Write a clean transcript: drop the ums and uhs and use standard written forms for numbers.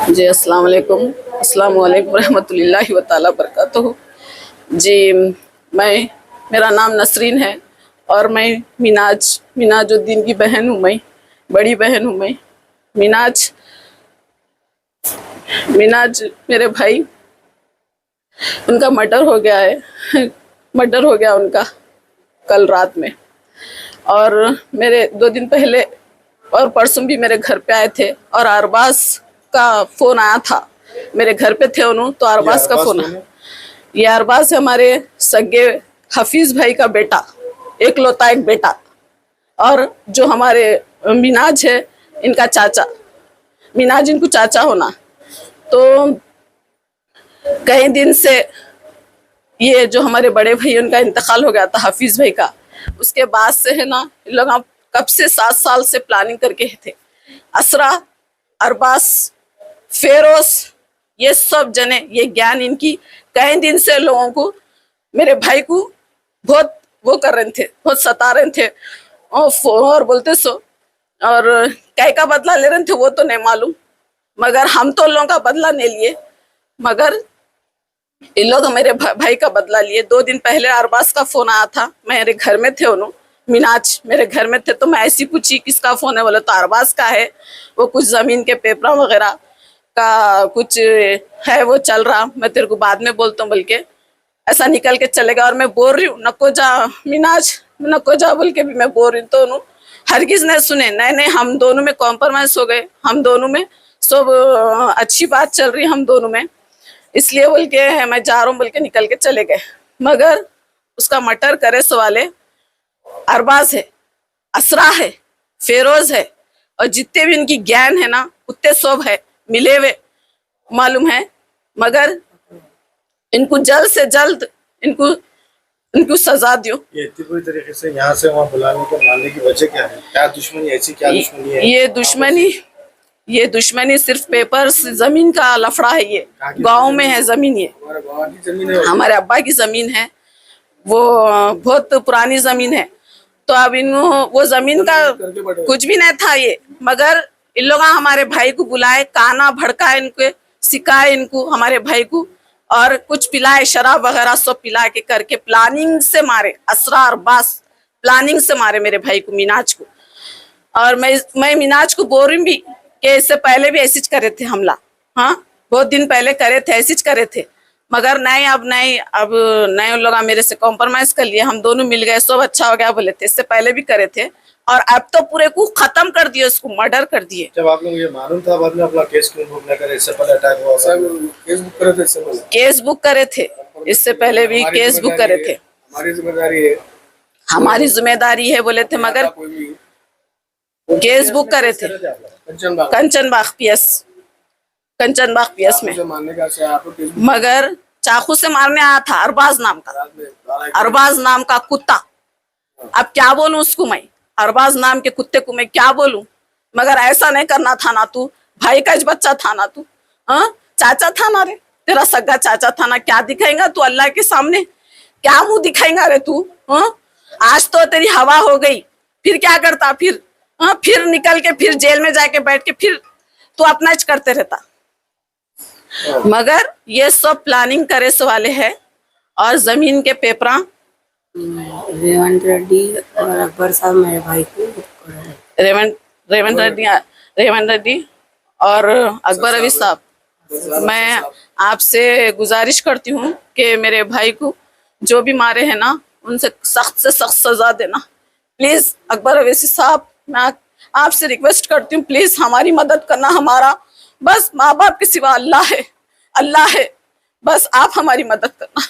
जी अस्सलाम वालेकुम रहमतुल्लाहि व तआला बरकातहू। जी मैं मेरा नाम नसरीन है और मैं मिनाजुद्दीन की बहन हूँ। मैं बड़ी बहन हूँ। मैं मिनाज मिनाज मेरे भाई, उनका मर्डर हो गया है। मर्डर हो गया उनका कल रात में। और मेरे 2 दिन पहले और परसों भी मेरे घर पे आए थे और अरबाज का फोन आया था। मेरे घर पे थे उन्होंने, तो अरबाज का फोन आया। ये अरबाज हमारे सगे हफीज भाई का बेटा, एकलौता एक बेटा, और जो हमारे मिनाज है इनका चाचा। मिनाज इनको चाचा होना। तो कई दिन से ये जो हमारे बड़े भाई उनका इंतकाल हो गया था, हफीज भाई का, उसके बाद से है ना, इन लोग कब से 7 साल से प्लानिंग करके थे। असरा, अरबाज, फेरोज, ये सब जने, ये ज्ञान इनकी कई दिन से लोगों को, मेरे भाई को बहुत वो कर रहे थे, बहुत सता रहे थे और बोलते सो, और कै का बदला ले रहे थे वो तो नहीं मालूम, मगर हम तो लोगों का बदला नहीं लिए, मगर इन लोग मेरे भाई का बदला लिए। 2 दिन पहले अरबाज का फोन आया था, मेरे घर में थे उन्होंने, मिनाज मेरे घर में थे, तो मैं ऐसी पूछी किसका फोन है, बोले तो अरबाज का है, वो कुछ जमीन के पेपर वगैरह का कुछ है, वो चल रहा, मैं तेरे को बाद में बोलता हूँ बोल के ऐसा निकल के चलेगा। और मैं बोल रही हूँ नको जा मिनाज, नको जा बोल के भी मैं बोल रही हूँ, तो उन्होंने हरगिज नहीं सुने। नहीं नहीं, हम दोनों में कॉम्प्रोमाइज हो गए, हम दोनों में सब अच्छी बात चल रही हम दोनों में, इसलिए बोल के मैं जा रहा हूँ बोल के निकल के चले गए। मगर उसका मर्डर करे सवाले अरबाज है, असरा है, फेरोज है, और जितने भी इनकी ज्ञान है ना उतने सब है मिले हुए मालूम है। मगर इनको जल्द से जल्द इनको सजा दो। ये इतनी बुरी तरीके से यहाँ से वहाँ बुलाने के मारने की वजह क्या है? क्या दुश्मनी, ऐसी क्या दुश्मनी है? ये दुश्मनी सिर्फ पेपर जमीन का लफड़ा है। ये गांव में है जमीन, ये हमारे बाबा की जमीन है, हमारे अब्बा की जमीन है, वो बहुत पुरानी जमीन है। तो अब इन वो जमीन का कुछ भी नहीं था ये, मगर इन लोग हमारे भाई को बुलाए, काना भड़का इनको, सिखाए इनको, हमारे भाई को, और कुछ पिलाए, शराब वगैरह सब पिला के करके प्लानिंग से मारे। असरा अरबाज प्लानिंग से मारे मेरे भाई को, मिनाज को। और मैं मिनाज को बोल रही भी कि इससे पहले भी ऐसी करे थे हमला, हाँ बहुत दिन पहले करे थे, ऐसी करे थे, मगर नहीं अब नहीं उन लोग मेरे से कॉम्प्रोमाइज कर लिए, हम दोनों मिल गए, सब अच्छा हो गया बोले थे। इससे पहले भी करे थे और अब तो पूरे को खत्म कर दिए, उसको मर्डर कर दिए। जब आप लोग ये मालूम था, बाद में अपना केस क्यों बुक न करे? इससे पहले अटैक हुआ, केस बुक करे थे? इससे पहले केस बुक करे थे, इससे पहले भी केस बुक करे थे। हमारी जिम्मेदारी है, हमारी जिम्मेदारी है बोले थे, मगर केस बुक करे थे कंचन बाग पीएस में। मगर चाकू से मारने आया था अरबाज नाम का कुत्ता। अब क्या बोलूं उसको मैं, अरबाज नाम के कुत्ते को मैं क्या बोलूं? मगर ऐसा नहीं करना था ना, तू भाई का बच्चा था ना, तू चाचा था ना रे, तेरा सगा चाचा था ना। क्या दिखाएगा तू अल्लाह के सामने, क्या मुंह दिखाएगा रे तू? आज तो तेरी हवा हो गई, फिर क्या करता? फिर निकल के फिर जेल में जाके बैठ के फिर तू अपना करते रहता। मगर ये सब प्लानिंग करे से वाले है। और जमीन के पेपरा रेवंत रेड्डी और अकबर साहब मेरे भाई को, रेवंत रेड्डी और अकबर अवी साहब, मैं आपसे गुजारिश करती हूँ कि मेरे भाई को जो भी मारे हैं ना, उनसे सख्त से सख्त सजा देना प्लीज। अकबर अवैसी साहब, मैं आपसे रिक्वेस्ट करती हूँ, प्लीज हमारी मदद करना। हमारा बस माँ बाप के सिवा अल्लाह है, बस आप हमारी मदद करना।